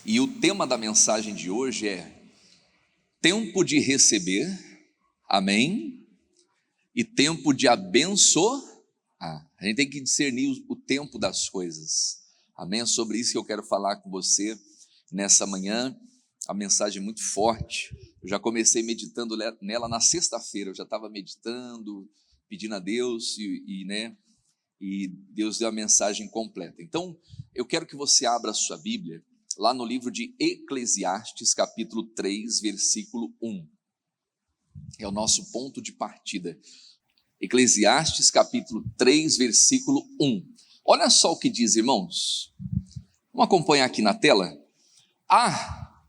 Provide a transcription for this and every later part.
E o tema da mensagem de hoje é tempo de receber, amém, e tempo de abençoar. A gente tem que discernir o tempo das coisas, amém. É sobre isso que eu quero falar com você nessa manhã. A mensagem é muito forte. Eu já comecei meditando nela na sexta-feira. Eu já estava meditando, pedindo a Deus e Deus deu a mensagem completa. Então, eu quero que você abra a sua Bíblia lá no livro de Eclesiastes, capítulo 3, versículo 1. É o nosso ponto de partida. Eclesiastes, capítulo 3, versículo 1. Olha só o que diz, irmãos. Vamos acompanhar aqui na tela. Há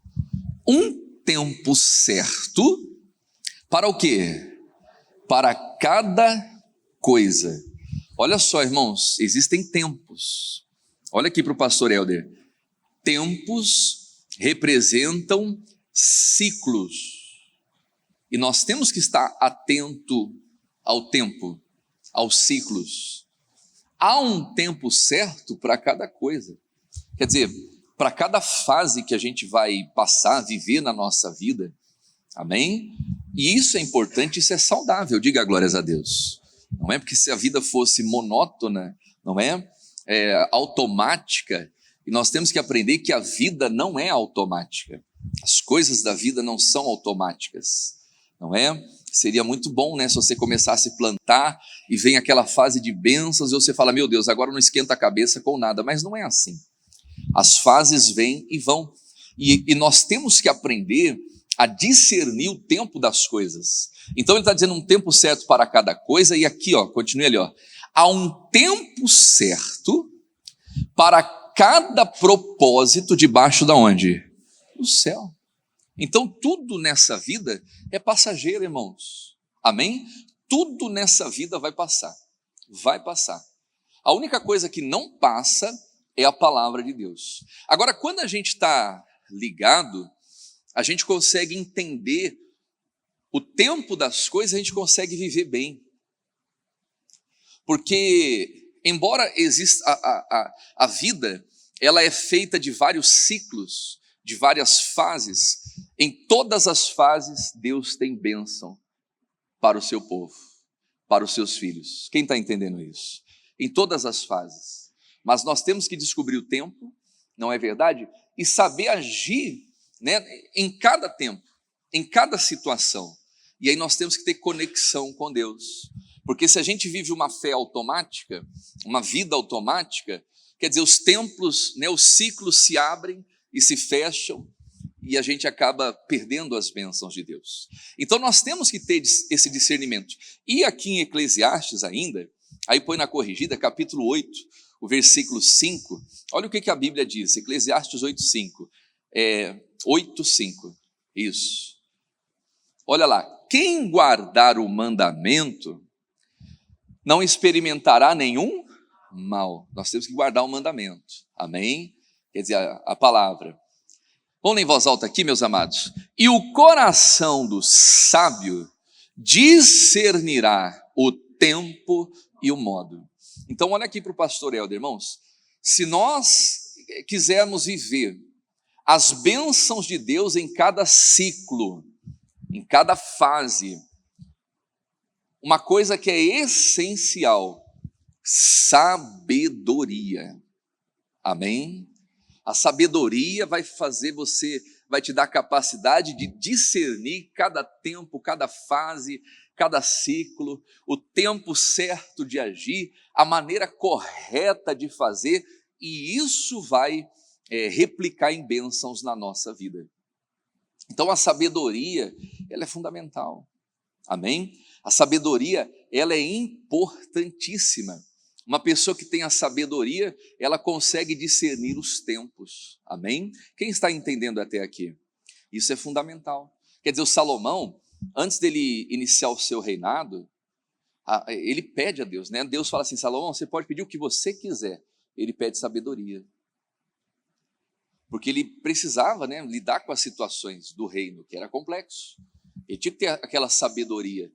um tempo certo para o quê? Para cada coisa. Olha só, irmãos, existem tempos. Olha aqui para o pastor Helder. Tempos representam ciclos. E nós temos que estar atento ao tempo, aos ciclos. Há um tempo certo para cada coisa. Quer dizer, para cada fase que a gente vai passar, viver na nossa vida. Amém? E isso é importante, isso é saudável, diga glórias a Deus. Não é porque se a vida fosse monótona, não é? Automática, e nós temos que aprender que a vida não é automática. As coisas da vida não são automáticas, não é? Seria muito bom, né, se você começasse a plantar e vem aquela fase de bênçãos e você fala, meu Deus, agora não esquenta a cabeça com nada, mas não é assim. As fases vêm e vão, e nós temos que aprender a discernir o tempo das coisas. Então ele está dizendo um tempo certo para cada coisa, e aqui, continue ali, há um tempo certo para cada propósito debaixo da onde? Do céu. Então tudo nessa vida é passageiro, irmãos, amém? Tudo nessa vida vai passar, a única coisa que não passa é a palavra de Deus. Agora, quando a gente está ligado, a gente consegue entender o tempo das coisas, a gente consegue viver bem. Porque, embora exista a vida, ela é feita de vários ciclos, de várias fases. Em todas as fases, Deus tem bênção para o seu povo, para os seus filhos. Quem está entendendo isso? Em todas as fases. Mas nós temos que descobrir o tempo, não é verdade? E saber agir, né, em cada tempo, em cada situação. E aí nós temos que ter conexão com Deus. Porque se a gente vive uma fé automática, uma vida automática, quer dizer, os templos, né, os ciclos se abrem e se fecham, e a gente acaba perdendo as bênçãos de Deus. Então nós temos que ter esse discernimento. E aqui em Eclesiastes ainda, aí põe na corrigida, capítulo 8, o versículo 5, olha o que a Bíblia diz, Eclesiastes 8:5, 8:5, isso. Olha lá, quem guardar o mandamento não experimentará nenhum mal. Nós temos que guardar o mandamento, amém? Quer dizer, a palavra. Vamos ler em voz alta aqui, meus amados. E o coração do sábio discernirá o tempo e o modo. Então olha aqui para o pastor Helder, irmãos. Se nós quisermos viver as bênçãos de Deus em cada ciclo, em cada fase, uma coisa que é essencial, sabedoria, amém? A sabedoria vai te dar a capacidade de discernir cada tempo, cada fase, cada ciclo, o tempo certo de agir, a maneira correta de fazer, e isso vai replicar em bênçãos na nossa vida. Então a sabedoria, ela é fundamental, amém? A sabedoria, ela é importantíssima. Uma pessoa que tem a sabedoria, ela consegue discernir os tempos, amém? Quem está entendendo até aqui? Isso é fundamental. Quer dizer, o Salomão, antes dele iniciar o seu reinado, ele pede a Deus, né? Deus fala assim, Salomão, você pode pedir o que você quiser. Ele pede sabedoria. Porque ele precisava, né, lidar com as situações do reino, que era complexo. Ele tinha que ter aquela sabedoria.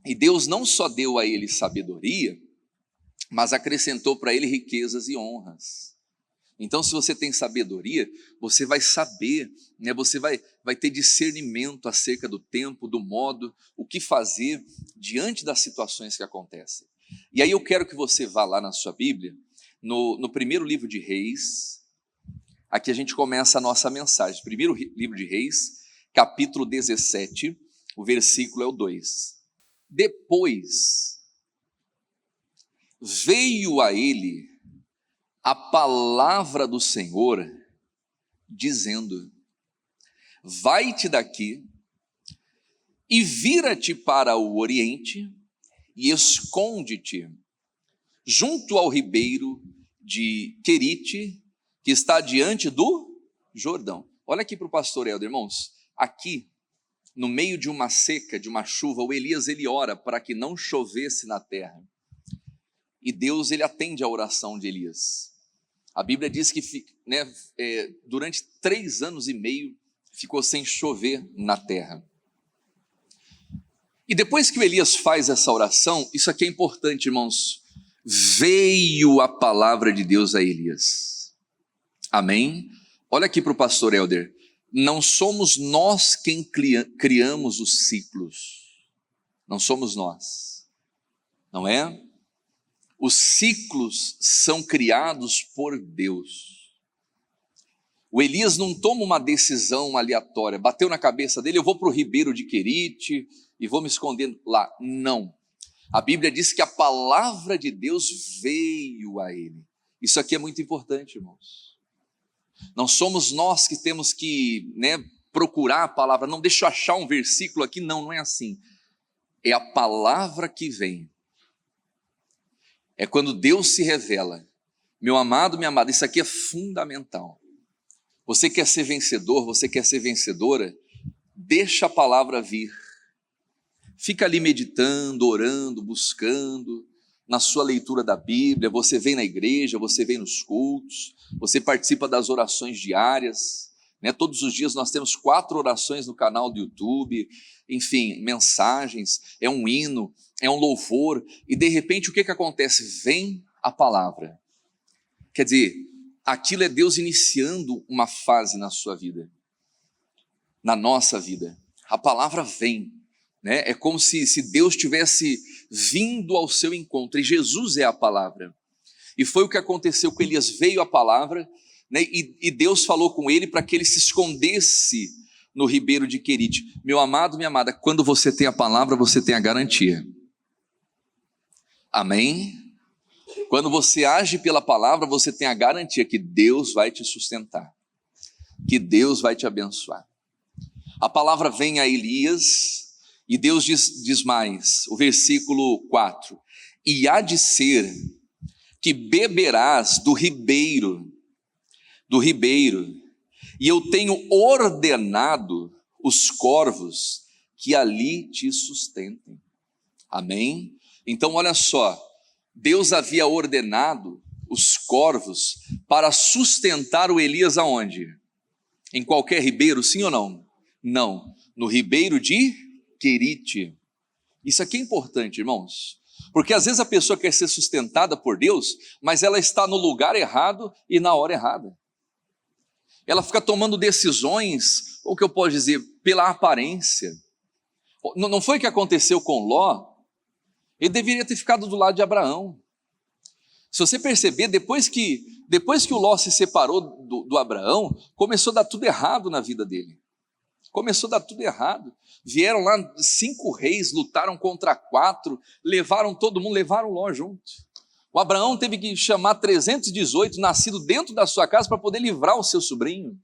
E Deus não só deu a ele sabedoria, mas acrescentou para ele riquezas e honras. Então, se você tem sabedoria, você vai saber, né? Você vai ter discernimento acerca do tempo, do modo, o que fazer diante das situações que acontecem. E aí eu quero que você vá lá na sua Bíblia, no primeiro livro de Reis. Aqui a gente começa a nossa mensagem. Primeiro livro de Reis, capítulo 17, o versículo é o 2. Depois veio a ele a palavra do Senhor, dizendo: vai-te daqui e vira-te para o oriente e esconde-te junto ao ribeiro de Querite, que está diante do Jordão. Olha aqui para o pastor Helder, irmãos. Aqui, no meio de uma seca, de uma chuva, o Elias ele ora para que não chovesse na terra. E Deus ele atende a oração de Elias. A Bíblia diz que durante 3 anos e meio ficou sem chover na terra. E depois que o Elias faz essa oração, isso aqui é importante, irmãos, veio a palavra de Deus a Elias. Amém? Olha aqui para o pastor Helder. Não somos nós quem criamos os ciclos. Não somos nós. Não é? Os ciclos são criados por Deus. O Elias não toma uma decisão aleatória, bateu na cabeça dele, eu vou para o ribeiro de Querite e vou me esconder lá. Não. A Bíblia diz que a palavra de Deus veio a ele. Isso aqui é muito importante, irmãos. Não somos nós que temos que procurar a palavra. Não, deixa eu achar um versículo aqui. Não é assim. É a palavra que vem. É quando Deus se revela. Meu amado, minha amada, isso aqui é fundamental. Você quer ser vencedor, você quer ser vencedora? Deixa a palavra vir. Fica ali meditando, orando, buscando, na sua leitura da Bíblia. Você vem na igreja, você vem nos cultos, você participa das orações diárias. Todos os dias nós temos 4 orações no canal do YouTube, enfim, mensagens, é um hino, é um louvor, e de repente o que acontece? Vem a palavra. Quer dizer, aquilo é Deus iniciando uma fase na sua vida, na nossa vida. A palavra vem, é como se Deus tivesse vindo ao seu encontro, e Jesus é a palavra. E foi o que aconteceu com Elias, veio a palavra, e Deus falou com ele para que ele se escondesse no ribeiro de Querite. Meu amado, minha amada, quando você tem a palavra, você tem a garantia. Amém? Quando você age pela palavra, você tem a garantia que Deus vai te sustentar, que Deus vai te abençoar. A palavra vem a Elias, e Deus diz mais, o versículo 4: e há de ser que beberás do ribeiro, e eu tenho ordenado os corvos que ali te sustentem. Amém? Então olha só, Deus havia ordenado os corvos para sustentar o Elias aonde? Em qualquer ribeiro, sim ou não? Não, no ribeiro de Querite. Isso aqui é importante, irmãos, porque às vezes a pessoa quer ser sustentada por Deus, mas ela está no lugar errado e na hora errada. Ela fica tomando decisões, ou o que eu posso dizer, pela aparência. Não foi o que aconteceu com Ló? Ele deveria ter ficado do lado de Abraão. Se você perceber, depois que o Ló se separou do Abraão, começou a dar tudo errado na vida dele. Começou a dar tudo errado. Vieram lá 5 reis, lutaram contra 4, levaram todo mundo, levaram Ló junto. O Abraão teve que chamar 318 nascido dentro da sua casa para poder livrar o seu sobrinho.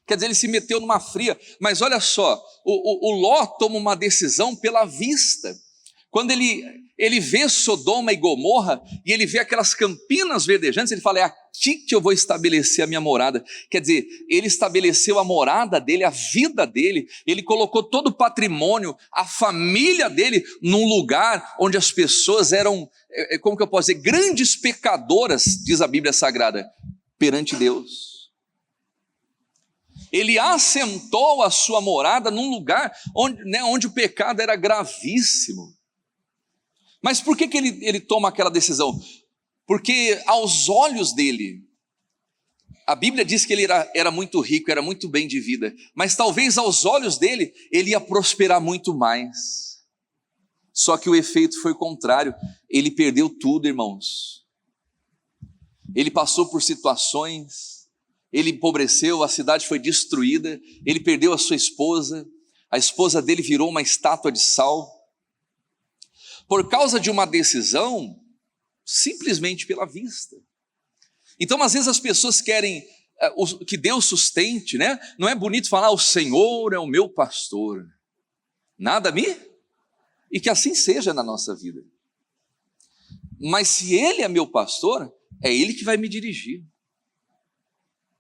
Quer dizer, ele se meteu numa fria. Mas olha só, o Ló toma uma decisão pela vista. Quando ele vê Sodoma e Gomorra, e ele vê aquelas campinas verdejantes, ele fala, é aqui que eu vou estabelecer a minha morada. Quer dizer, ele estabeleceu a morada dele, a vida dele, ele colocou todo o patrimônio, a família dele, num lugar onde as pessoas eram, como que eu posso dizer, grandes pecadoras, diz a Bíblia Sagrada, perante Deus. Ele assentou a sua morada num lugar onde o pecado era gravíssimo. Mas por que ele toma aquela decisão? Porque aos olhos dele, A Bíblia diz que ele era muito rico, era muito bem de vida, mas talvez aos olhos dele, ele ia prosperar muito mais. Só que o efeito foi contrário, ele perdeu tudo, irmãos. Ele passou por situações, ele empobreceu, a cidade foi destruída, ele perdeu a sua esposa, a esposa dele virou uma estátua de sal, por causa de uma decisão, simplesmente pela vista. Então, às vezes as pessoas querem que Deus sustente, né? Não é bonito falar, o Senhor é o meu pastor, nada me... E que assim seja na nossa vida. Mas se Ele é meu pastor, é Ele que vai me dirigir.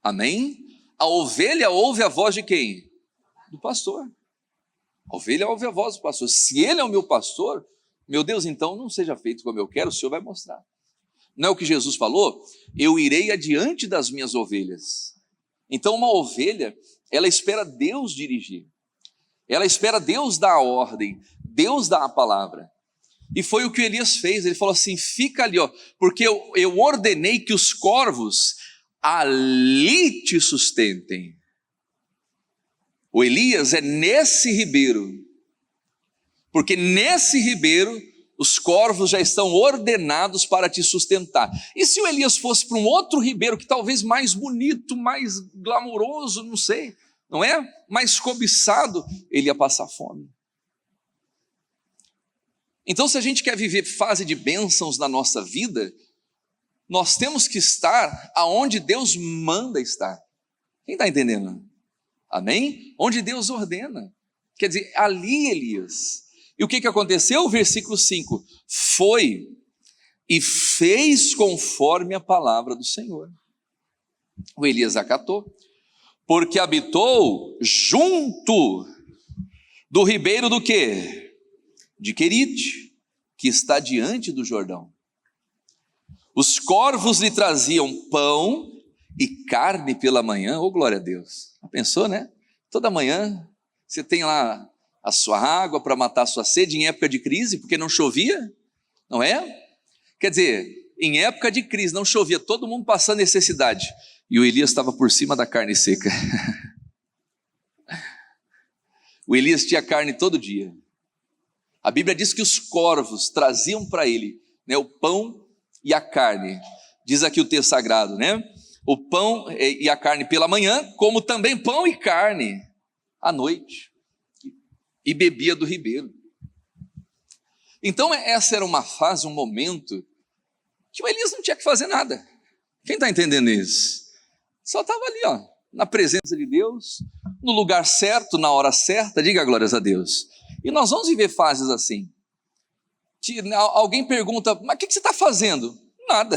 Amém? A ovelha ouve a voz de quem? Do pastor. A ovelha ouve a voz do pastor. Se Ele é o meu pastor, meu Deus, então não seja feito como eu quero, o Senhor vai mostrar. Não é o que Jesus falou? Eu irei adiante das minhas ovelhas. Então uma ovelha, ela espera Deus dirigir. Ela espera Deus dar a ordem, Deus dar a palavra. E foi o que Elias fez, ele falou assim, fica ali, ó, porque eu ordenei que os corvos ali te sustentem. O Elias é nesse ribeiro, porque nesse ribeiro os corvos já estão ordenados para te sustentar. E se o Elias fosse para um outro ribeiro, que talvez mais bonito, mais glamouroso, não sei, não é? Mais cobiçado, ele ia passar fome. Então, se a gente quer viver fase de bênçãos na nossa vida, nós temos que estar aonde Deus manda estar. Quem está entendendo? Amém? Onde Deus ordena. Quer dizer, ali Elias. E o que aconteceu? Versículo 5. Foi e fez conforme a palavra do Senhor. O Elias acatou, porque habitou junto do ribeiro do quê? De Querite, que está diante do Jordão. Os corvos lhe traziam pão e carne pela manhã. Oh, glória a Deus. Pensou, né? Toda manhã você tem lá a sua água para matar a sua sede em época de crise, porque não chovia, não é? Quer dizer, em época de crise não chovia, todo mundo passando necessidade, e o Elias estava por cima da carne seca. O Elias tinha carne todo dia. A Bíblia diz que os corvos traziam para ele, né, o pão e a carne. Diz aqui o texto sagrado, né? O pão e a carne pela manhã, como também pão e carne à noite. E bebia do ribeiro. Então essa era uma fase, um momento, que o Elias não tinha que fazer nada. Quem está entendendo isso? Só estava ali, ó, na presença de Deus, no lugar certo, na hora certa, diga glórias a Deus. E nós vamos viver fases assim. Alguém pergunta, mas o que você está fazendo? Nada.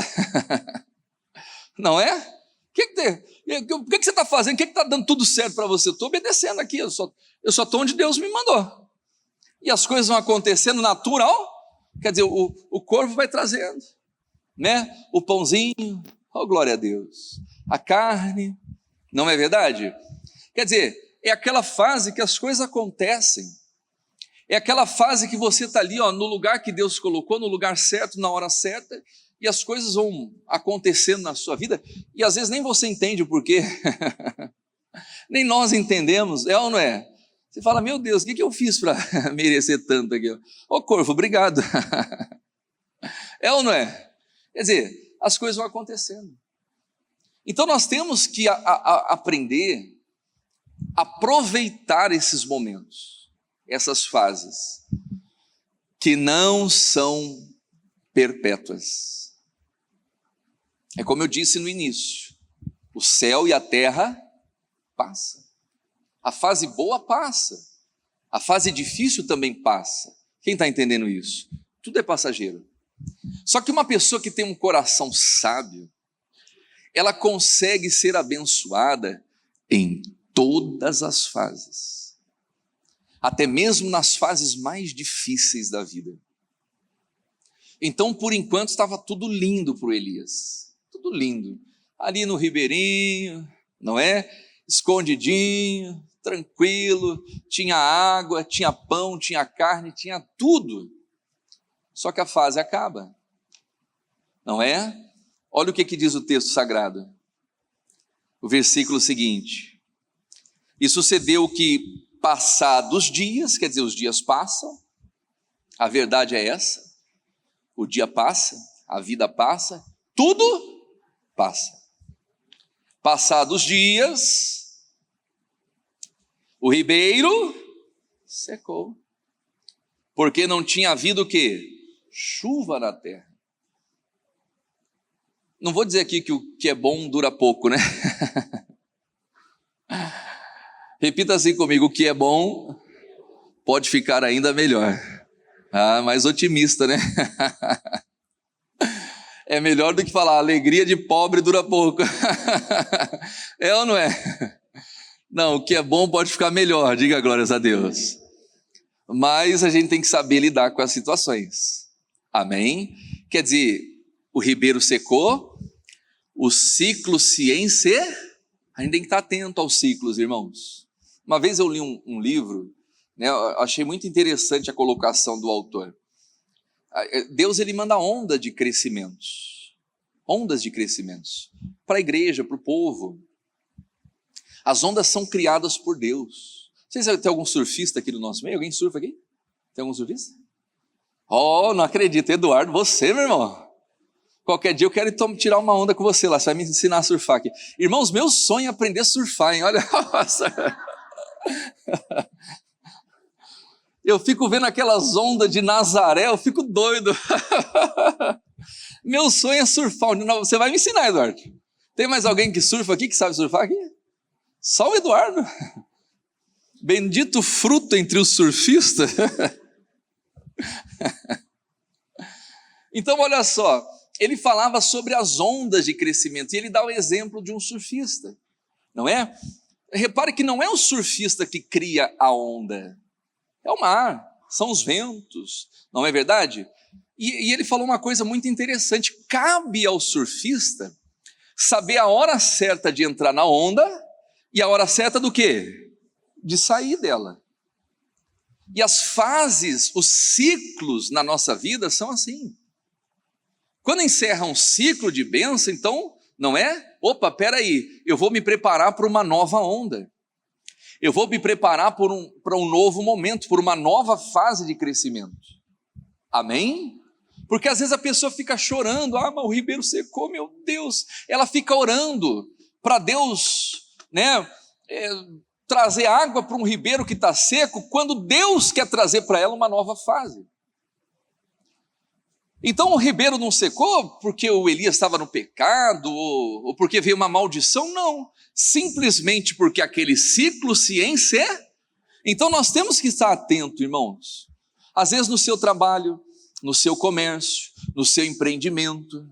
Não é? O que você está fazendo? O que está dando tudo certo para você? Eu estou obedecendo aqui, eu só estou onde Deus me mandou. E as coisas vão acontecendo natural, quer dizer, o corvo vai trazendo, né? O pãozinho, oh glória a Deus. A carne, não é verdade? Quer dizer, é aquela fase que as coisas acontecem. É aquela fase que você está ali, ó, no lugar que Deus colocou, no lugar certo, na hora certa, e as coisas vão acontecendo na sua vida, e às vezes nem você entende o porquê, nem nós entendemos, é ou não é? Você fala, meu Deus, o que eu fiz para merecer tanto aqui? Ô corvo, obrigado. É ou não é? Quer dizer, as coisas vão acontecendo. Então nós temos que aprender a aproveitar esses momentos, essas fases, que não são perpétuas. É como eu disse no início, o céu e a terra passam. A fase boa passa, a fase difícil também passa. Quem está entendendo isso? Tudo é passageiro. Só que uma pessoa que tem um coração sábio, ela consegue ser abençoada em todas as fases, até mesmo nas fases mais difíceis da vida. Então, por enquanto, estava tudo lindo para o Elias, tudo lindo, ali no ribeirinho, não é? Escondidinho, tranquilo, tinha água, tinha pão, tinha carne, tinha tudo. Só que a fase acaba, não é? Olha o que diz o texto sagrado. o versículo seguinte: e sucedeu que, passados dias, quer dizer, os dias passam, a verdade é essa, o dia passa, a vida passa, tudo passa. Passados dias, o ribeiro secou, porque não tinha havido o quê? Chuva na terra. Não vou dizer aqui que o que é bom dura pouco, né? Repita assim comigo: o que é bom pode ficar ainda melhor. Ah, mais otimista, né? É melhor do que falar a alegria de pobre dura pouco. É ou não é? Não, o que é bom pode ficar melhor, diga glórias a Deus. Mas a gente tem que saber lidar com as situações. Amém? Quer dizer, o ribeiro secou, o ciclo se encerrou. A gente tem que estar atento aos ciclos, irmãos. Uma vez eu li um livro, né, eu achei muito interessante a colocação do autor. Deus, ele manda onda de crescimentos. Ondas de crescimentos. Para a igreja, para o povo. As ondas são criadas por Deus. Vocês tem algum surfista aqui no nosso meio? Alguém surfa aqui? Tem algum surfista? Oh, não acredito. Eduardo, você, meu irmão. Qualquer dia eu quero tirar uma onda com você lá. Você vai me ensinar a surfar aqui. Irmãos, meu sonho é aprender a surfar, hein? Olha. Eu fico vendo aquelas ondas de Nazaré, eu fico doido. Meu sonho é surfar. Você vai me ensinar, Eduardo. Tem mais alguém que surfa aqui, que sabe surfar aqui? Só o Eduardo. Bendito fruto entre os surfistas. Então, olha só. Ele falava sobre as ondas de crescimento. E ele dá o exemplo de um surfista. Não é? Repare que não é o surfista que cria a onda. É o mar, são os ventos, não é verdade? E ele falou uma coisa muito interessante: cabe ao surfista saber a hora certa de entrar na onda e a hora certa do quê? De sair dela. E as fases, os ciclos na nossa vida são assim. Quando encerra um ciclo de bênção, então, não é? Opa, peraí, eu vou me preparar para uma nova onda. Eu vou me preparar para um novo momento, por uma nova fase de crescimento. Amém? Porque às vezes a pessoa fica chorando: mas o ribeiro secou, meu Deus. Ela fica orando para Deus, né, trazer água para um ribeiro que está seco, quando Deus quer trazer para ela uma nova fase. Então o ribeiro não secou porque o Elias estava no pecado, ou porque veio uma maldição, não. Simplesmente porque aquele ciclo se encerra. Então nós temos que estar atentos, irmãos. Às vezes no seu trabalho, no seu comércio, no seu empreendimento,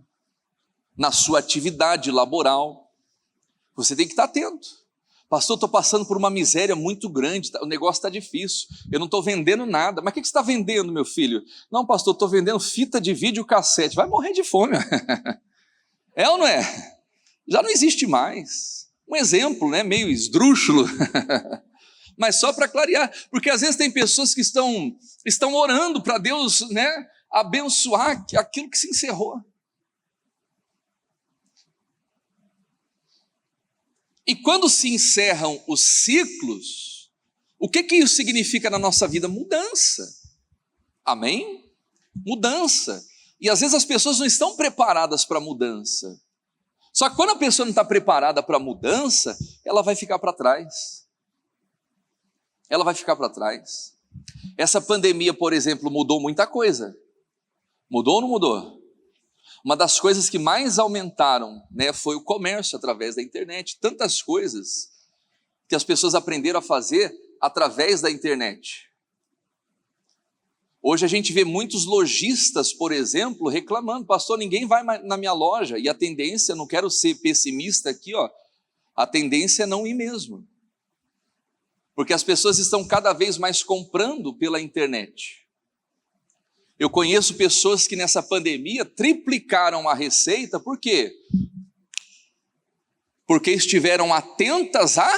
na sua atividade laboral, você tem que estar atento. Pastor, estou passando por uma miséria muito grande, o negócio está difícil, eu não estou vendendo nada. Mas o que você está vendendo, meu filho? Não, pastor, estou vendendo fita de vídeo cassete. Vai morrer de fome. É ou não é? Já não existe mais. Um exemplo, né, meio esdrúxulo, mas só para clarear, porque às vezes tem pessoas que estão orando para Deus, né, abençoar aquilo que se encerrou. E quando se encerram os ciclos, o que isso significa na nossa vida? Mudança. Amém? Mudança. E às vezes as pessoas não estão preparadas para a mudança. Só que quando a pessoa não está preparada para a mudança, ela vai ficar para trás. Ela vai ficar para trás. Essa pandemia, por exemplo, mudou muita coisa. Mudou ou não mudou? Uma das coisas que mais aumentaram, né, foi o comércio através da internet. Tantas coisas que as pessoas aprenderam a fazer através da internet. Hoje a gente vê muitos lojistas, por exemplo, reclamando: pastor, ninguém vai na minha loja. E a tendência, não quero ser pessimista aqui, ó, a tendência é não ir mesmo. Porque as pessoas estão cada vez mais comprando pela internet. Eu conheço pessoas que nessa pandemia triplicaram a receita. Por quê? Porque estiveram atentas à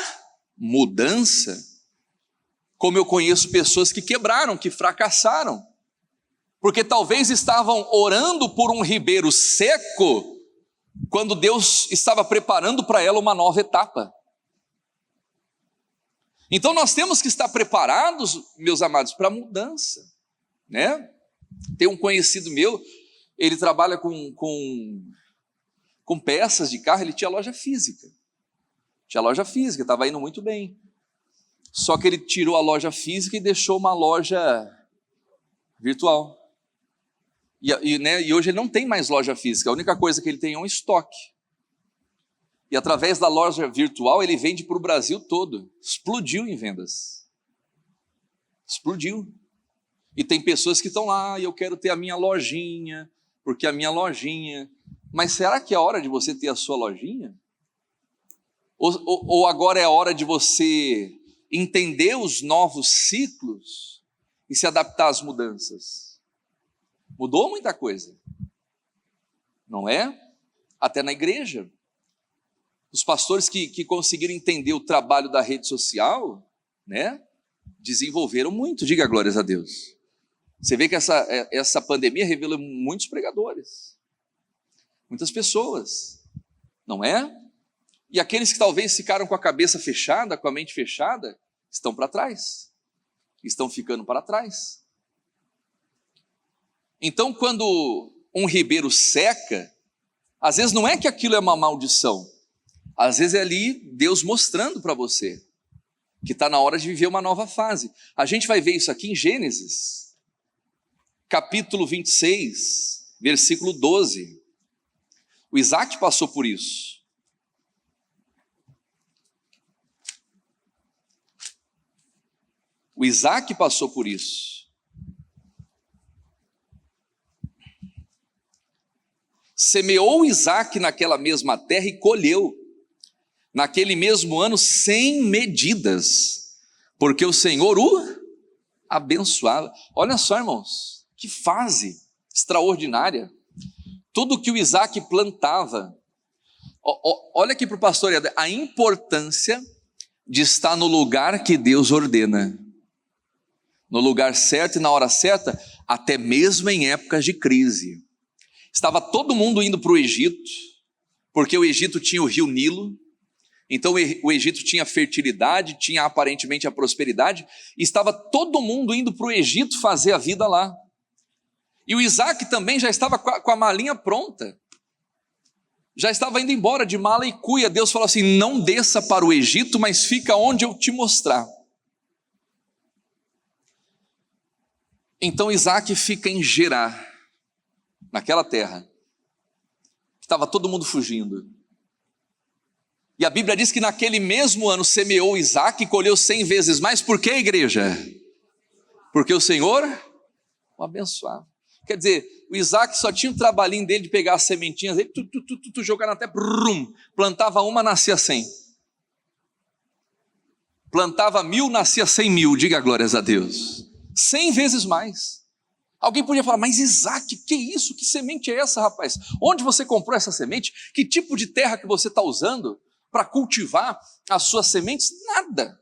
mudança. Como eu conheço pessoas que quebraram, que fracassaram, porque talvez estavam orando por um ribeiro seco, quando Deus estava preparando para ela uma nova etapa. Então nós temos que estar preparados, meus amados, para a mudança, né? Tem um conhecido meu, ele trabalha com peças de carro, ele tinha loja física. Estava indo muito bem. Só que ele tirou a loja física e deixou uma loja virtual. E hoje ele não tem mais loja física, a única coisa que ele tem é um estoque. E através da loja virtual ele vende para o Brasil todo. Explodiu em vendas. Explodiu. E tem pessoas que estão lá, eu quero ter a minha lojinha, porque a minha lojinha... Mas será que é a hora de você ter a sua lojinha? Ou agora é a hora de você entender os novos ciclos e se adaptar às mudanças? Mudou muita coisa, não é? Até na igreja. Os pastores que conseguiram entender o trabalho da rede social, né, desenvolveram muito, diga glórias a Deus. Você vê que essa pandemia revelou muitos pregadores, muitas pessoas, não é? E aqueles que talvez ficaram com a cabeça fechada, com a mente fechada, estão para trás, estão ficando para trás. Então, quando um ribeiro seca, às vezes não é que aquilo é uma maldição, às vezes é ali Deus mostrando para você que está na hora de viver uma nova fase. A gente vai ver isso aqui em Gênesis, capítulo 26, versículo 12. O Isaac passou por isso. O Isaac passou por isso. Semeou Isaac naquela mesma terra e colheu, naquele mesmo ano, sem medidas, porque o Senhor o abençoava. Olha só, irmãos, que fase extraordinária. Tudo que o Isaac plantava. Olha aqui para o pastor, a importância de estar no lugar que Deus ordena. No lugar certo e na hora certa, até mesmo em épocas de crise. Estava todo mundo indo para o Egito, porque o Egito tinha o rio Nilo, então o Egito tinha fertilidade, tinha aparentemente a prosperidade, e estava todo mundo indo para o Egito fazer a vida lá. E o Isaac também já estava com a malinha pronta, já estava indo embora de mala e cuia. Deus falou assim: não desça para o Egito, mas fica onde eu te mostrar. Então Isaac fica em Gerar, naquela terra, estava todo mundo fugindo. E a Bíblia diz que naquele mesmo ano semeou Isaac e colheu 100 vezes mais. Por quê, igreja? Porque o Senhor o abençoava. Quer dizer, o Isaac só tinha o trabalhinho dele de pegar as sementinhas dele, jogar na terra, plantava uma, nascia 100. Plantava 1000, nascia 100 mil, diga glórias a Deus. 100 vezes mais. Alguém podia falar: mas Isaac, que isso? Que semente é essa, rapaz? Onde você comprou essa semente? Que tipo de terra que você está usando para cultivar as suas sementes? Nada.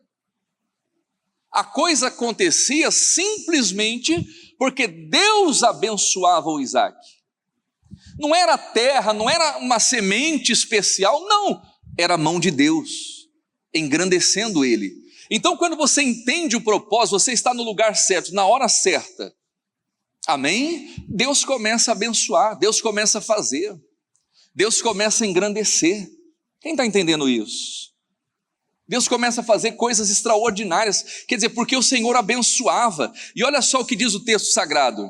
A coisa acontecia simplesmente porque Deus abençoava o Isaac. Não era terra, não era uma semente especial, não. Era a mão de Deus, engrandecendo ele. Então, quando você entende o propósito, você está no lugar certo, na hora certa. Amém? Deus começa a abençoar, Deus começa a fazer, Deus começa a engrandecer. Quem está entendendo isso? Deus começa a fazer coisas extraordinárias, quer dizer, porque o Senhor abençoava. E olha só o que diz o texto sagrado,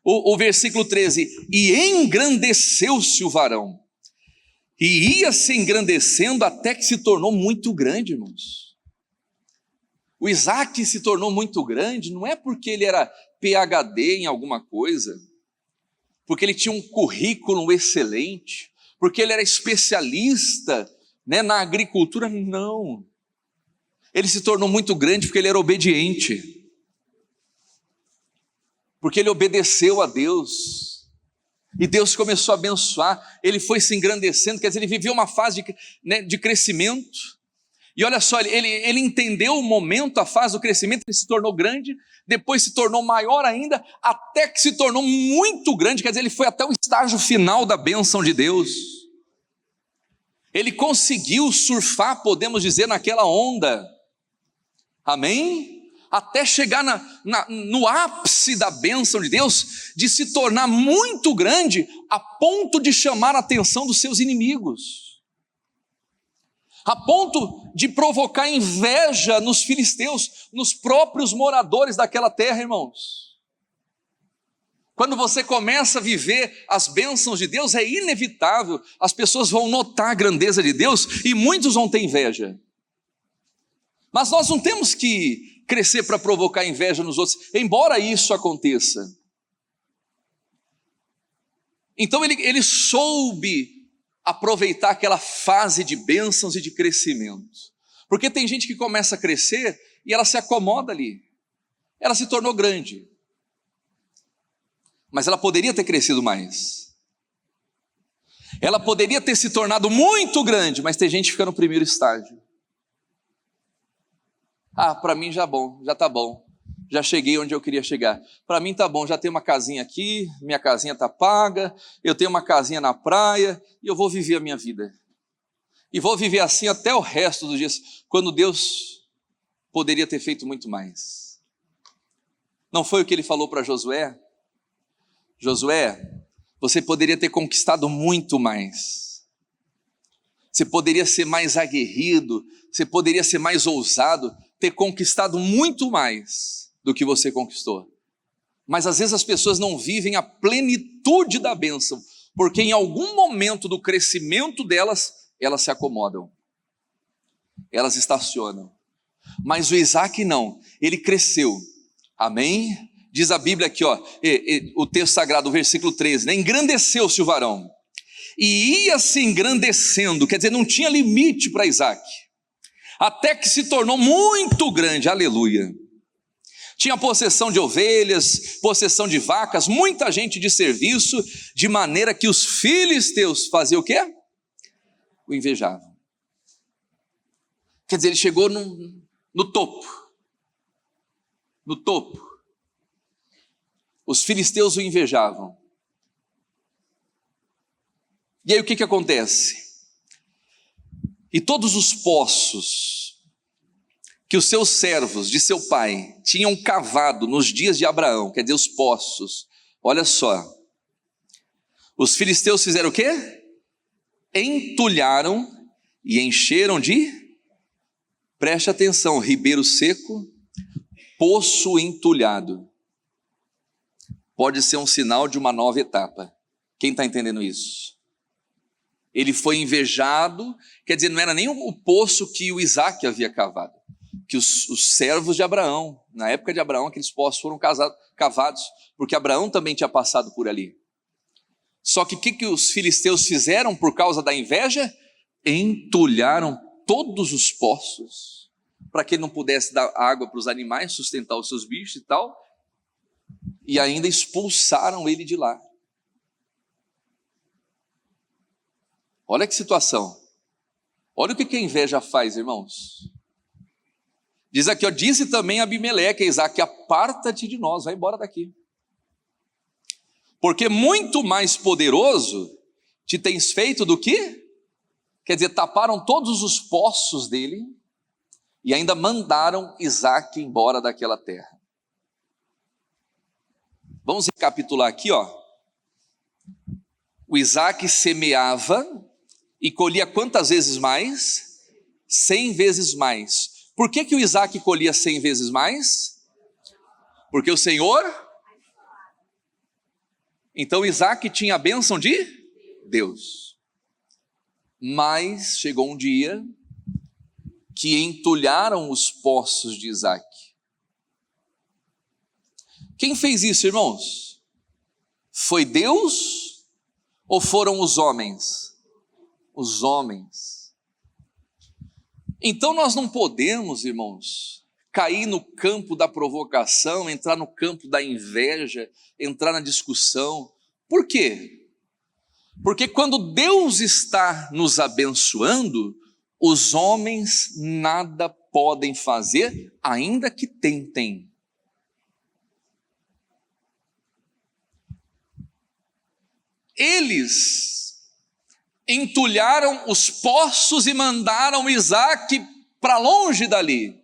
o versículo 13: e engrandeceu-se o varão, e ia se engrandecendo até que se tornou muito grande, irmãos. O Isaac se tornou muito grande, não é porque ele era PhD em alguma coisa, porque ele tinha um currículo excelente, porque ele era especialista, né, na agricultura, não. Ele se tornou muito grande porque ele era obediente, porque ele obedeceu a Deus, e Deus começou a abençoar. Ele foi se engrandecendo, quer dizer, ele viveu uma fase de crescimento. E olha só, ele entendeu o momento, a fase do crescimento. Ele se tornou grande, depois se tornou maior ainda, até que se tornou muito grande, quer dizer, ele foi até o estágio final da bênção de Deus. Ele conseguiu surfar, podemos dizer, naquela onda, amém? Até chegar no ápice da bênção de Deus, de se tornar muito grande, a ponto de chamar a atenção dos seus inimigos, a ponto de provocar inveja nos filisteus, nos próprios moradores daquela terra, irmãos. Quando você começa a viver as bênçãos de Deus, é inevitável, as pessoas vão notar a grandeza de Deus e muitos vão ter inveja. Mas nós não temos que crescer para provocar inveja nos outros, embora isso aconteça. Então ele soube aproveitar aquela fase de bênçãos e de crescimento. Porque tem gente que começa a crescer e ela se acomoda ali. Ela se tornou grande. Mas ela poderia ter crescido mais. Ela poderia ter se tornado muito grande, mas tem gente que fica no primeiro estágio. Ah, para mim já tá bom. Já cheguei onde eu queria chegar. Para mim tá bom, já tenho uma casinha aqui, minha casinha tá paga, eu tenho uma casinha na praia e eu vou viver a minha vida. E vou viver assim até o resto dos dias, quando Deus poderia ter feito muito mais. Não foi o que ele falou para Josué? Josué, você poderia ter conquistado muito mais. Você poderia ser mais aguerrido, você poderia ser mais ousado, ter conquistado muito mais do que você conquistou. Mas às vezes as pessoas não vivem a plenitude da bênção, porque em algum momento do crescimento delas, elas se acomodam, elas estacionam. Mas o Isaac não, ele cresceu, amém? Diz a Bíblia aqui, ó, o texto sagrado, o versículo 13, né? Engrandeceu-se o varão, e ia se engrandecendo, quer dizer, não tinha limite para Isaac, até que se tornou muito grande, aleluia. Tinha possessão de ovelhas, possessão de vacas, muita gente de serviço, de maneira que os filisteus faziam o quê? O invejavam. Quer dizer, ele chegou no topo. No topo. Os filisteus o invejavam. E aí o que acontece? E todos os poços que os seus servos de seu pai tinham cavado nos dias de Abraão, quer dizer, os poços, olha só, os filisteus fizeram o quê? Entulharam e encheram de, preste atenção, ribeiro seco, poço entulhado. Pode ser um sinal de uma nova etapa. Quem está entendendo isso? Ele foi invejado, quer dizer, não era nem o poço que o Isaac havia cavado, que os servos de Abraão, na época de Abraão, aqueles poços foram cavados, porque Abraão também tinha passado por ali. Só que o que os filisteus fizeram por causa da inveja? Entulharam todos os poços, para que ele não pudesse dar água para os animais, sustentar os seus bichos e tal, e ainda expulsaram ele de lá. Olha que situação. Olha o que a inveja faz, irmãos. Diz aqui, ó, disse também Abimeleque a Isaac, aparta-te de nós, vai embora daqui. Porque muito mais poderoso te tens feito do que? Quer dizer, taparam todos os poços dele e ainda mandaram Isaac embora daquela terra. Vamos recapitular aqui, ó. O Isaac semeava e colhia quantas vezes mais? 100 vezes mais. Por que o Isaac colhia 100 vezes mais? Porque o Senhor... Então Isaac tinha a bênção de Deus. Mas chegou um dia que entulharam os poços de Isaac. Quem fez isso, irmãos? Foi Deus ou foram os homens? Os homens. Então nós não podemos, irmãos, cair no campo da provocação, entrar no campo da inveja, entrar na discussão. Por quê? Porque quando Deus está nos abençoando, os homens nada podem fazer, ainda que tentem. Eles entulharam os poços e mandaram Isaque para longe dali.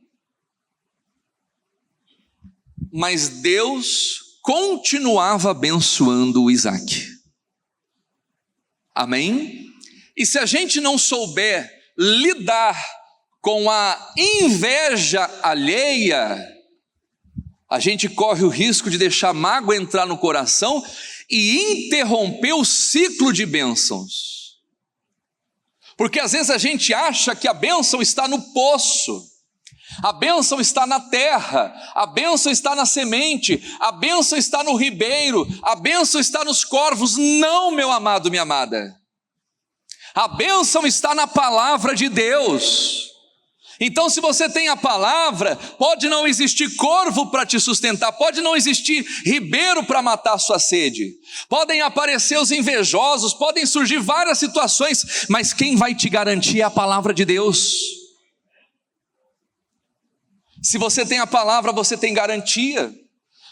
Mas Deus continuava abençoando Isaque. Amém? E se a gente não souber lidar com a inveja alheia, a gente corre o risco de deixar mágoa entrar no coração e interromper o ciclo de bênçãos. Porque às vezes a gente acha que a bênção está no poço, a bênção está na terra, a bênção está na semente, a bênção está no ribeiro, a bênção está nos corvos. Não, meu amado, minha amada. A bênção está na palavra de Deus. Então, se você tem a palavra, pode não existir corvo para te sustentar, pode não existir ribeiro para matar a sua sede, podem aparecer os invejosos, podem surgir várias situações, mas quem vai te garantir é a palavra de Deus. Se você tem a palavra, você tem garantia.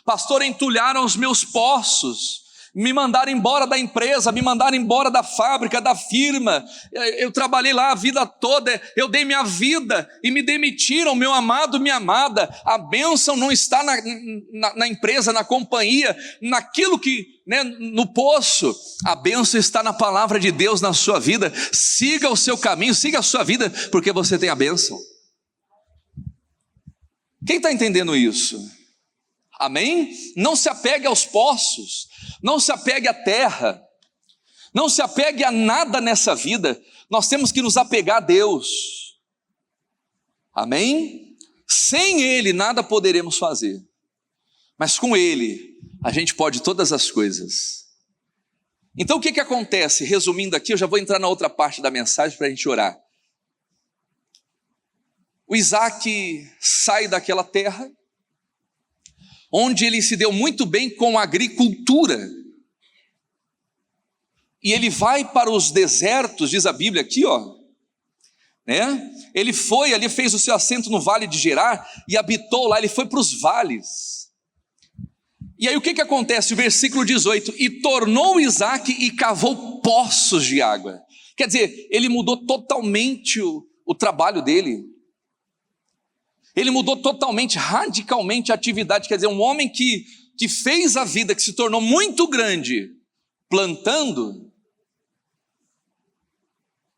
Pastor, entulharam os meus poços, me mandaram embora da empresa, me mandaram embora da fábrica, da firma, eu trabalhei lá a vida toda, eu dei minha vida e me demitiram, meu amado, minha amada. A bênção não está na empresa, na companhia, naquilo que, no poço. A bênção está na palavra de Deus na sua vida. Siga o seu caminho, siga a sua vida, porque você tem a bênção. Quem está entendendo isso? Amém? Não se apegue aos poços, não se apegue à terra, não se apegue a nada nessa vida. Nós temos que nos apegar a Deus. Amém? Sem Ele nada poderemos fazer, mas com Ele a gente pode todas as coisas. Então o que acontece? Resumindo aqui, eu já vou entrar na outra parte da mensagem para a gente orar. O Isaque sai daquela terra, onde ele se deu muito bem com a agricultura, e ele vai para os desertos, diz a Bíblia aqui, ele foi ali, fez o seu assento no vale de Gerar, e habitou lá, ele foi para os vales. E aí o que acontece? O versículo 18, e tornou Isaque e cavou poços de água. Quer dizer, ele mudou totalmente o trabalho dele. Ele mudou totalmente, radicalmente a atividade. Quer dizer, um homem que fez a vida, que se tornou muito grande, plantando,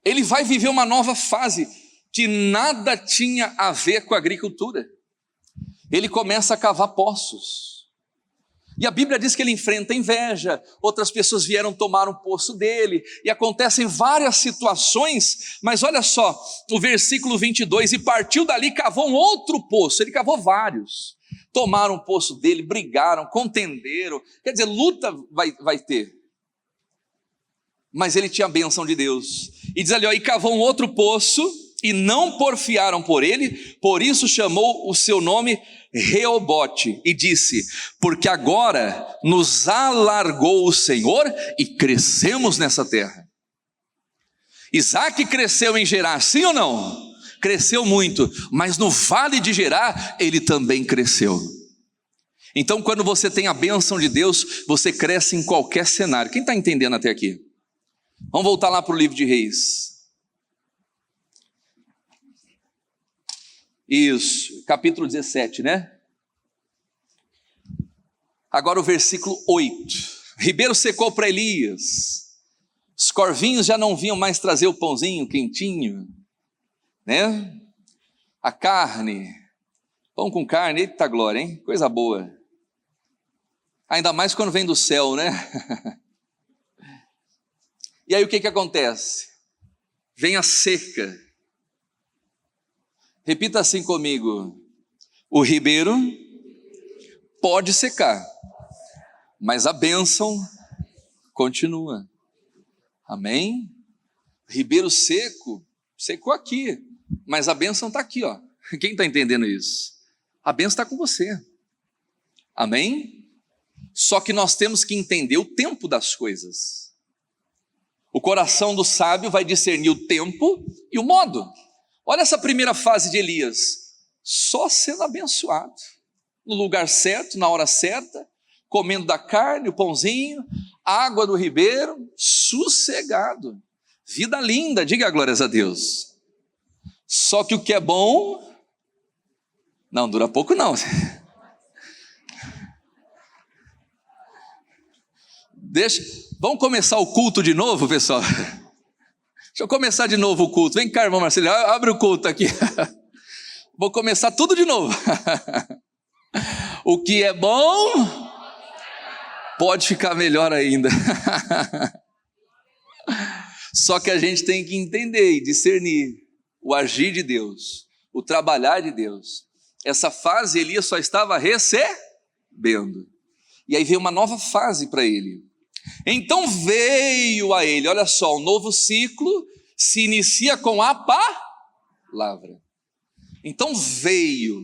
ele vai viver uma nova fase, que nada tinha a ver com a agricultura. Ele começa a cavar poços. E a Bíblia diz que ele enfrenta inveja, outras pessoas vieram tomar um poço dele, e acontecem várias situações, mas olha só, o versículo 22, e partiu dali, cavou um outro poço. Ele cavou vários, tomaram o poço dele, brigaram, contenderam, quer dizer, luta vai ter, mas ele tinha a bênção de Deus, e diz ali, e cavou um outro poço, e não porfiaram por ele, por isso chamou o seu nome Reobote, e disse, porque agora nos alargou o Senhor e crescemos nessa terra. Isaque cresceu em Gerar, sim ou não? Cresceu muito, mas no vale de Gerar ele também cresceu. Então quando você tem a bênção de Deus, você cresce em qualquer cenário. Quem está entendendo até aqui? Vamos voltar lá para o livro de Reis. Isso, capítulo 17, né? Agora o versículo 8. Ribeiro secou para Elias, os corvinhos já não vinham mais trazer o pãozinho quentinho, né? A carne, pão com carne, eita glória, hein? Coisa boa. Ainda mais quando vem do céu, né? E aí o que acontece? Vem a seca. Repita assim comigo, o ribeiro pode secar, mas a bênção continua. Amém? Ribeiro seco, secou aqui, mas a bênção está aqui, ó. Quem está entendendo isso? A bênção está com você. Amém? Só que nós temos que entender o tempo das coisas. O coração do sábio vai discernir o tempo e o modo. Olha essa primeira fase de Elias, só sendo abençoado, no lugar certo, na hora certa, comendo da carne, o pãozinho, água do ribeiro, sossegado. Vida linda, diga glórias a Deus. Só que o que é bom, não dura pouco não. Vamos começar o culto de novo, pessoal? Deixa eu começar de novo o culto. Vem cá, irmão Marcelo, abre o culto aqui. Vou começar tudo de novo. O que é bom pode ficar melhor ainda. Só que a gente tem que entender e discernir o agir de Deus, o trabalhar de Deus. Essa fase Elias só estava recebendo. E aí veio uma nova fase para ele. Então veio a ele, olha só, um novo ciclo se inicia com a palavra. Então veio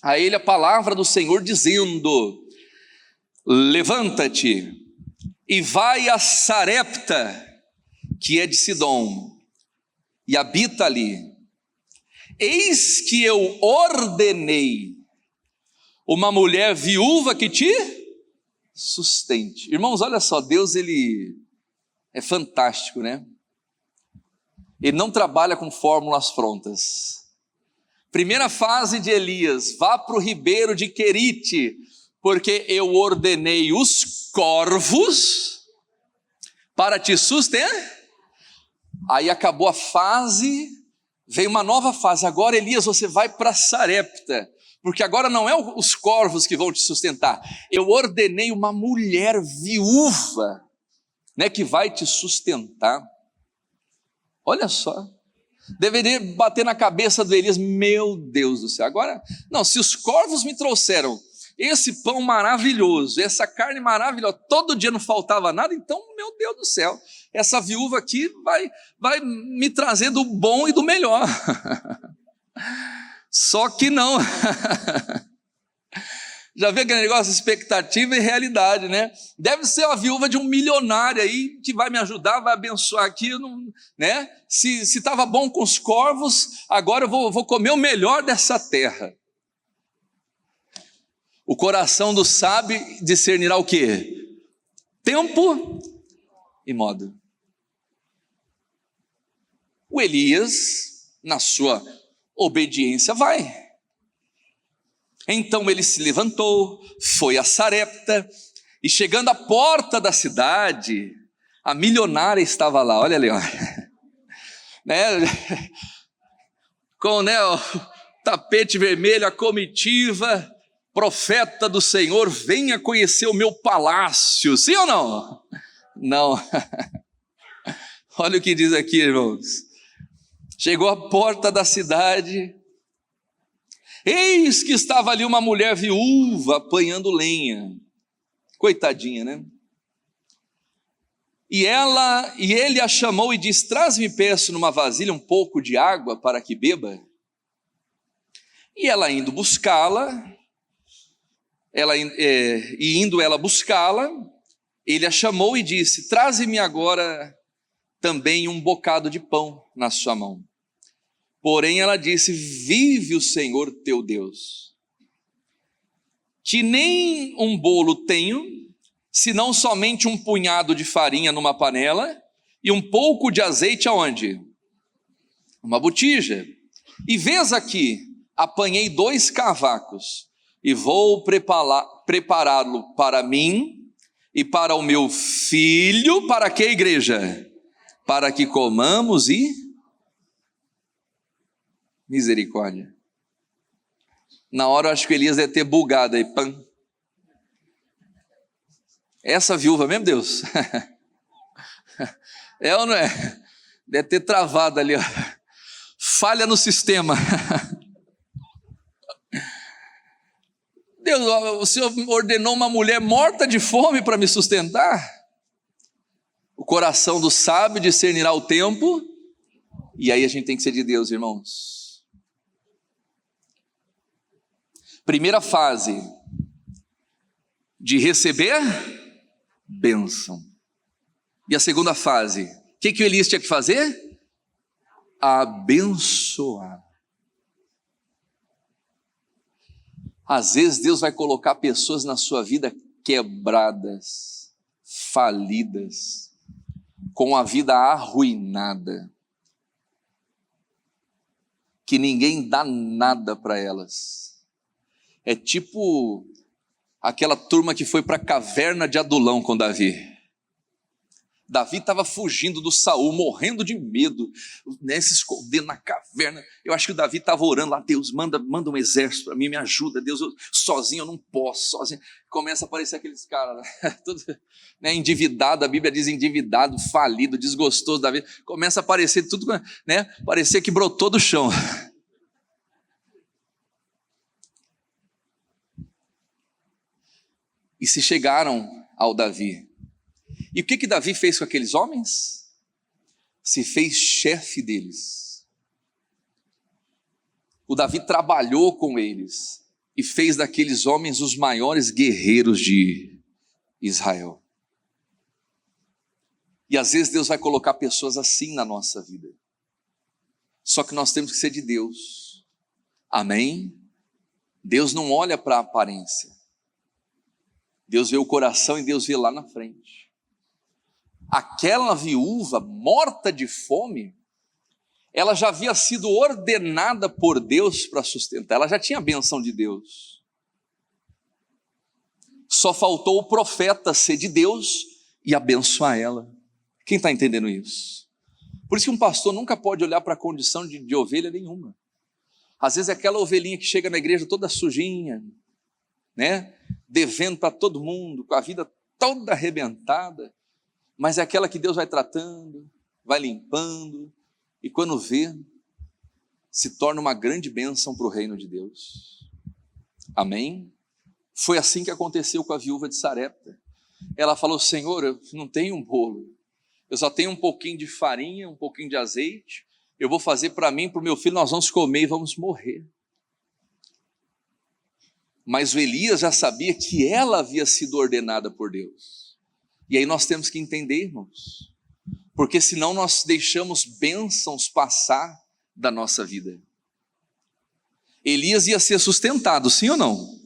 a ele a palavra do Senhor dizendo: levanta-te e vai a Sarepta, que é de Sidom, e habita ali. Eis que eu ordenei uma mulher viúva que te sustente. Irmãos, olha só, Deus ele é fantástico, né? Ele não trabalha com fórmulas prontas. Primeira fase de Elias: vá para o ribeiro de Querite, porque eu ordenei os corvos para te sustentar. Aí acabou a fase, veio uma nova fase. Agora, Elias, você vai para Sarepta, porque agora não é os corvos que vão te sustentar. Eu ordenei uma mulher viúva, né, que vai te sustentar. Olha só, deveria bater na cabeça do Elias: meu Deus do céu, agora, não, se os corvos me trouxeram esse pão maravilhoso, essa carne maravilhosa, todo dia não faltava nada, então, meu Deus do céu, essa viúva aqui vai me trazer do bom e do melhor. Só que não. Já vê aquele negócio, expectativa e realidade, né? Deve ser a viúva de um milionário aí, que vai me ajudar, vai abençoar aqui, né? Se estava bom com os corvos, agora eu vou comer o melhor dessa terra. O coração do sábio discernirá o quê? Tempo e modo. O Elias, na sua obediência, vai. Então ele se levantou, foi a Sarepta, e chegando à porta da cidade, a milionária estava lá, olha ali, ó. Né? Com, né, o tapete vermelho, a comitiva: profeta do Senhor, venha conhecer o meu palácio. Sim ou não? Não. Olha o que diz aqui, irmãos. Chegou à porta da cidade, eis que estava ali uma mulher viúva apanhando lenha. Coitadinha, né? E ele a chamou e disse: traz-me, peço, numa vasilha um pouco de água para que beba. E ela indo buscá-la, indo ela buscá-la, ele a chamou e disse: traze-me agora também um bocado de pão na sua mão. Porém ela disse: vive o Senhor teu Deus, que nem um bolo tenho, senão somente um punhado de farinha numa panela e um pouco de azeite aonde? Uma botija. E vês aqui, apanhei 2 cavacos e vou prepará-lo para mim e para o meu filho. Para que, igreja? Para que comamos e... Misericórdia. Na hora eu acho que Elias deve ter bugado aí. Pam. Essa viúva mesmo, Deus? É ou não é? Deve ter travado ali, ó. Falha no sistema. Deus, o Senhor ordenou uma mulher morta de fome para me sustentar? O coração do sábio discernirá o tempo. E aí a gente tem que ser de Deus, irmãos. Primeira fase de receber bênção. E a segunda fase, o que o Elias tinha que fazer? Abençoar. Às vezes Deus vai colocar pessoas na sua vida quebradas, falidas, com a vida arruinada, que ninguém dá nada para elas. É tipo aquela turma que foi para a caverna de Adulão com Davi. Davi estava fugindo do Saul, morrendo de medo, né, se escondendo na caverna. Eu acho que o Davi estava orando lá, Deus, manda um exército para mim, me ajuda, Deus, sozinho eu não posso, sozinho. Começa a aparecer aqueles caras, né, tudo, né, endividado, a Bíblia diz endividado, falido, desgostoso da vida. Começa a aparecer tudo, né, parecia que brotou do chão. E se chegaram ao Davi. E o que Davi fez com aqueles homens? Se fez chefe deles. O Davi trabalhou com eles e fez daqueles homens os maiores guerreiros de Israel. E às vezes Deus vai colocar pessoas assim na nossa vida. Só que nós temos que ser de Deus. Amém? Deus não olha para a aparência. Deus vê o coração e Deus vê lá na frente. Aquela viúva morta de fome, ela já havia sido ordenada por Deus para sustentar, ela já tinha a benção de Deus. Só faltou o profeta ser de Deus e abençoar ela. Quem está entendendo isso? Por isso que um pastor nunca pode olhar para a condição de ovelha nenhuma. Às vezes é aquela ovelhinha que chega na igreja toda sujinha, né? Devendo para todo mundo, com a vida toda arrebentada, mas é aquela que Deus vai tratando, vai limpando, e quando vê, se torna uma grande bênção para o reino de Deus. Amém? Foi assim que aconteceu com a viúva de Sarepta. Ela falou, Senhor, eu não tenho um bolo, eu só tenho um pouquinho de farinha, um pouquinho de azeite, eu vou fazer para mim, para o meu filho, nós vamos comer e vamos morrer. Mas o Elias já sabia que ela havia sido ordenada por Deus. E aí nós temos que entender, irmãos, porque senão nós deixamos bênçãos passar da nossa vida. Elias ia ser sustentado, sim ou não?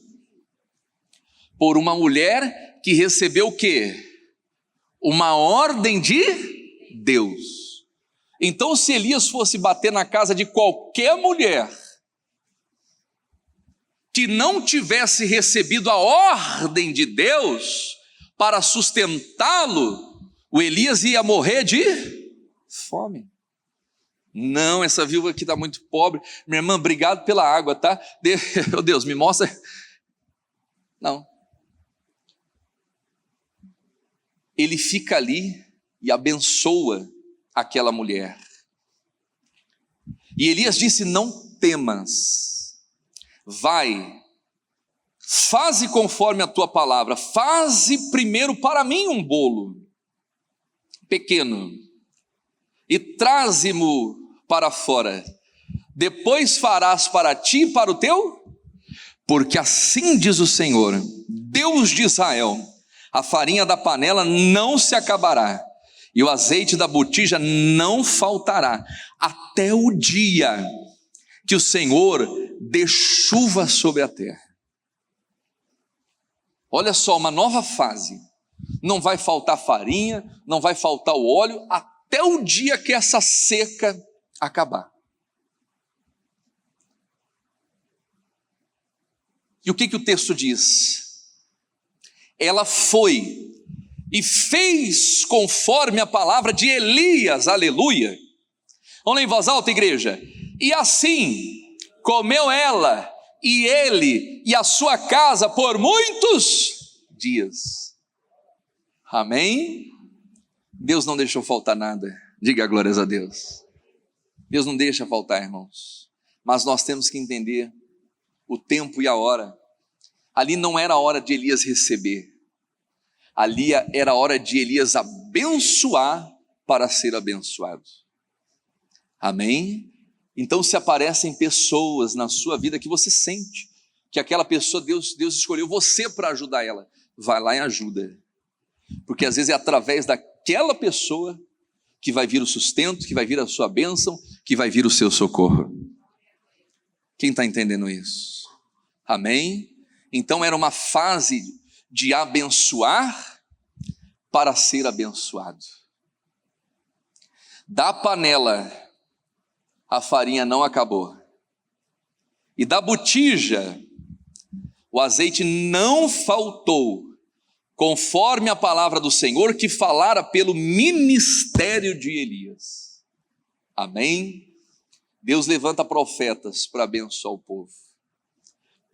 Por uma mulher que recebeu o quê? Uma ordem de Deus. Então, se Elias fosse bater na casa de qualquer mulher que não tivesse recebido a ordem de Deus para sustentá-lo, o Elias ia morrer de fome. Não, essa viúva aqui está muito pobre. Minha irmã, obrigado pela água, tá? Meu Deus, me mostra. Não. Ele fica ali e abençoa aquela mulher. E Elias disse, não temas, vai, faze conforme a tua palavra, faze primeiro para mim um bolo pequeno e traze-mo para fora, depois farás para ti e para o teu, porque assim diz o Senhor, Deus de Israel, a farinha da panela não se acabará, e o azeite da botija não faltará, até o dia que o Senhor dê chuva sobre a terra. Olha só, uma nova fase. Não vai faltar farinha, não vai faltar o óleo, até o dia que essa seca acabar. E o que o texto diz? Ela foi e fez conforme a palavra de Elias, aleluia. Vamos ler em voz alta, igreja. E assim comeu ela e ele e a sua casa por muitos dias. Amém? Deus não deixou faltar nada. Diga glórias a Deus. Deus não deixa faltar, irmãos. Mas nós temos que entender o tempo e a hora. Ali não era a hora de Elias receber. Ali era a hora de Elias abençoar para ser abençoado. Amém? Então se aparecem pessoas na sua vida que você sente que aquela pessoa, Deus escolheu você para ajudar ela. Vai lá e ajuda. Porque às vezes é através daquela pessoa que vai vir o sustento, que vai vir a sua bênção, que vai vir o seu socorro. Quem está entendendo isso? Amém? Então era uma fase de abençoar para ser abençoado. Da panela a farinha não acabou, e da botija o azeite não faltou, conforme a palavra do Senhor que falara pelo ministério de Elias. Amém? Deus levanta profetas para abençoar o povo.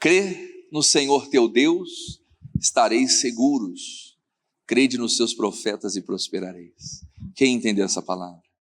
Crê no Senhor teu Deus, estareis seguros. Crede nos seus profetas e prosperareis. Quem entendeu essa palavra?